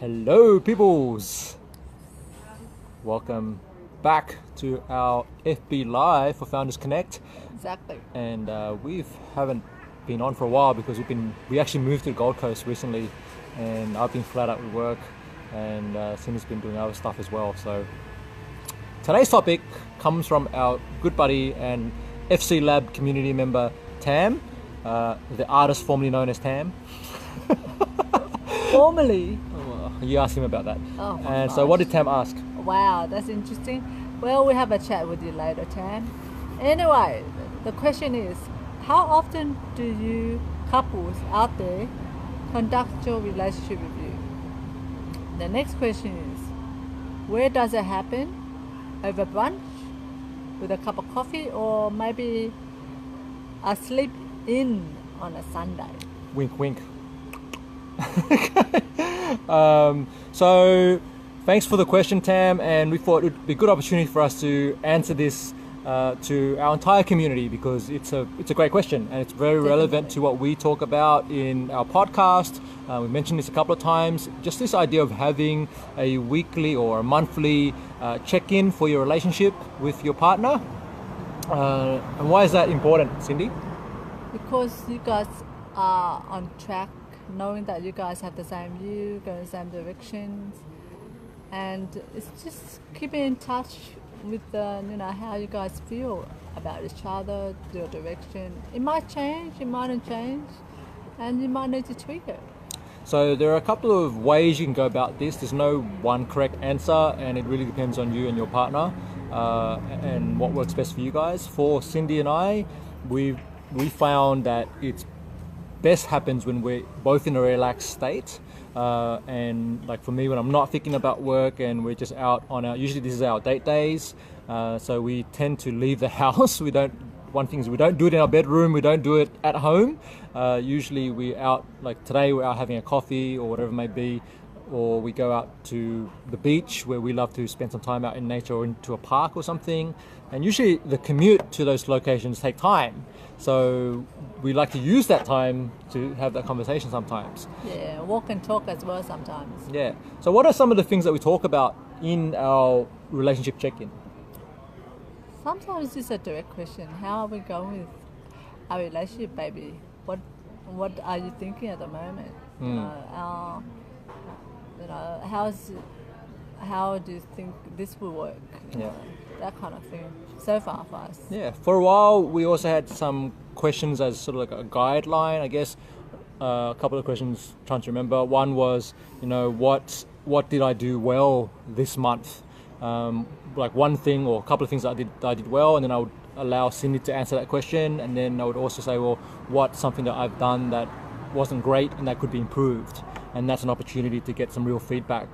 Hello, peoples! Welcome back to our FB Live for Founders Connect. Exactly. And we haven't been on for a while because we actually moved to the Gold Coast recently, and I've been flat out with work, and Cindy's been doing other stuff as well. So today's topic comes from our good buddy and FC Lab community member Tam, the artist formerly known as Tam. Formally. You asked him about that. Oh my And so what gosh. did Tam ask? Wow, that's interesting. Well, we'll have a chat with you later, Tam. Anyway, the question is, how often do you couples out there conduct your relationship review? The next question is, where does it happen? Over brunch, with a cup of coffee, or maybe a sleep in on a Sunday? Wink, wink. So thanks for the question, Tam, and we thought it would be a good opportunity for us to answer this to our entire community, because it's a great question and it's very relevant to what we talk about in our podcast. We mentioned this a couple of times, just this idea of having a weekly or a monthly check-in for your relationship with your partner. And why is that important, Cindy? Because you guys are on track, knowing that you guys have the same view, going the same directions, and it's just keeping in touch with how you guys feel about each other, your direction. It might change, it mightn't change, and you might need to tweak it. So there are a couple of ways you can go about this. There's no one correct answer, and it really depends on you and your partner and what works best for you guys. For Cindy and I, we found that it's best happens when we're both in a relaxed state, and like for me, when I'm not thinking about work and we're just out on usually this is our date days, so we tend to leave the house. We don't do it in our bedroom, we don't do it at home. Usually we're out, like today we're out having a coffee or whatever it may be, or we go out to the beach where we love to spend some time out in nature, or into a park or something. And usually the commute to those locations take time, so we like to use that time to have that conversation sometimes. Yeah, walk and talk as well sometimes. Yeah. So what are some of the things that we talk about in our relationship check-in? Sometimes it's a direct question. How are we going with our relationship, baby? What are you thinking at the moment? How do you think this will work? Yeah. That kind of thing. So far for us. Yeah. For a while, we also had some questions as sort of like a guideline, I guess. A couple of questions, trying to remember. One was, what did I do well this month? Like one thing or a couple of things that I did well, and then I would allow Cindy to answer that question, and then I would also say, well, what's something that I've done that wasn't great and that could be improved? And that's an opportunity to get some real feedback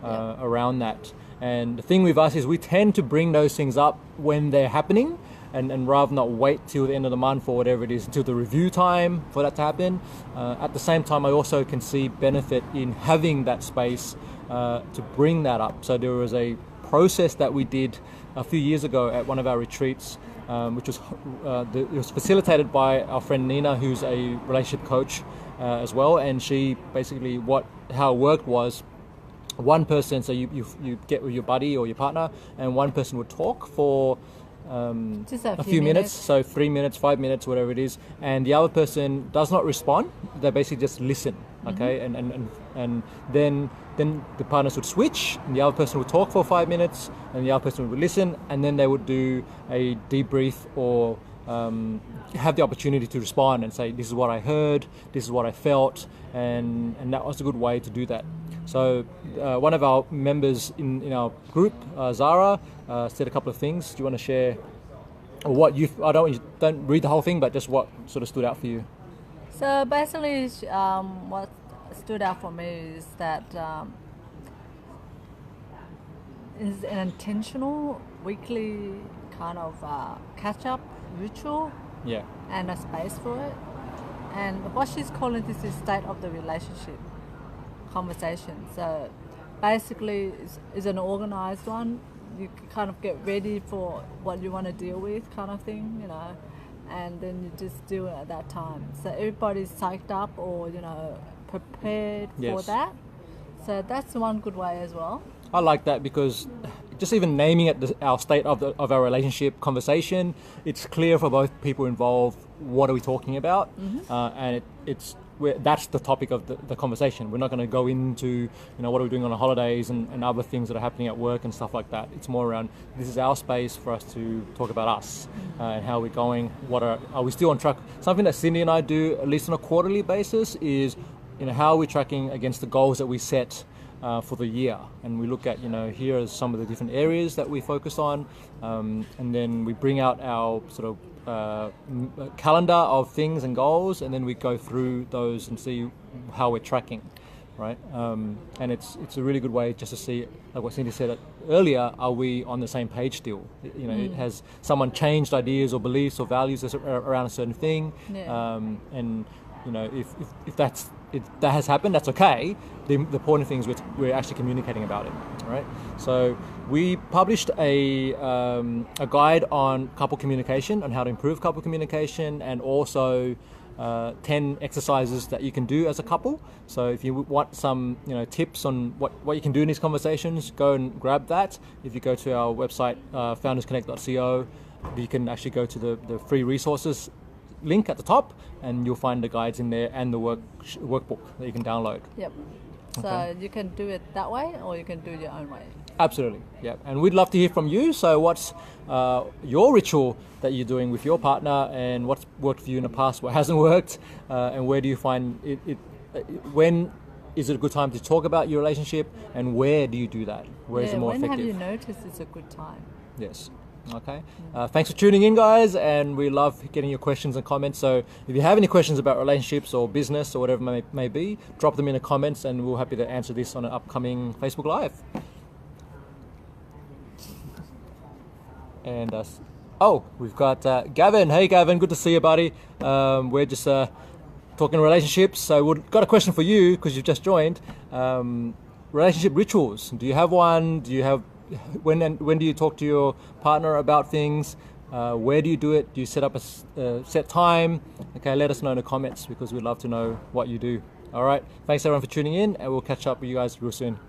around that. And the thing with us is we tend to bring those things up when they're happening, and rather not wait till the end of the month or whatever it is, until the review time for that to happen. At the same time, I also can see benefit in having that space to bring that up. So there was a process that we did a few years ago at one of our retreats, which was it was facilitated by our friend Nina, who's a relationship coach as well. And she basically, how it worked was, one person, so you get with your buddy or your partner, and one person would talk for just a few minutes, so 3 minutes, 5 minutes, whatever it is, and the other person does not respond. They basically just listen, okay? And then the partners would switch, and the other person would talk for 5 minutes, and the other person would listen, and then they would do a debrief, or have the opportunity to respond and say, this is what I heard, this is what I felt, and that was a good way to do that. So one of our members in our group, Zara, said a couple of things. Do you want to share what you? Don't read the whole thing, but just what sort of stood out for you. So basically, what stood out for me is that is an intentional weekly kind of catch-up ritual, Yeah. and a space for it. And what she's calling this is state of the relationship conversation. So basically, it's an organized one. You kind of get ready for what you want to deal with, kind of thing, and then you just do it at that time. So everybody's psyched up or prepared for Yes. that. So that's one good way as well. I like that because just even naming it our state of our relationship conversation, it's clear for both people involved what are we talking about, and that's the topic of the conversation. We're not going to go into what are we doing on the holidays and other things that are happening at work and stuff like that. It's more around this is our space for us to talk about us and how we're going. Are we still on track? Something that Cindy and I do at least on a quarterly basis is how are we tracking against the goals that we set for the year, and we look at here are some of the different areas that we focus on, and then we bring out our sort of calendar of things and goals, and then we go through those and see how we're tracking, right? And it's a really good way just to see, like what Cindy said earlier, are we on the same page still? Has someone changed ideas or beliefs or values around a certain thing? And if that has happened, that's okay. The important thing is we're actually communicating about it, right? So we published a guide on couple communication, on how to improve couple communication, and also 10 exercises that you can do as a couple. So if you want some tips on what you can do in these conversations, go and grab that. If you go to our website, foundersconnect.co, you can actually go to the free resources link at the top, and you'll find the guides in there and the workbook that you can download. Yep. So you can do it that way, or you can do it your own way. Absolutely, yeah. And we'd love to hear from you. So what's your ritual that you're doing with your partner, and what's worked for you in the past, what hasn't worked, and where do you find it when is it a good time to talk about your relationship, and where do you do that? Where is it more effective? When have you noticed it's a good time? Yes. Okay. Thanks for tuning in, guys, and we love getting your questions and comments. So if you have any questions about relationships or business or whatever it may be, drop them in the comments, and we're happy to answer this on an upcoming Facebook Live. And we've got Gavin. Hey, Gavin, good to see you, buddy. We're just talking relationships. So we've got a question for you because you've just joined. Relationship rituals. Do you have one? Do you have when do you talk to your partner about things? Where do you do it? Do you set up a set time? Okay, let us know in the comments because we'd love to know what you do. All right. Thanks everyone for tuning in, and we'll catch up with you guys real soon.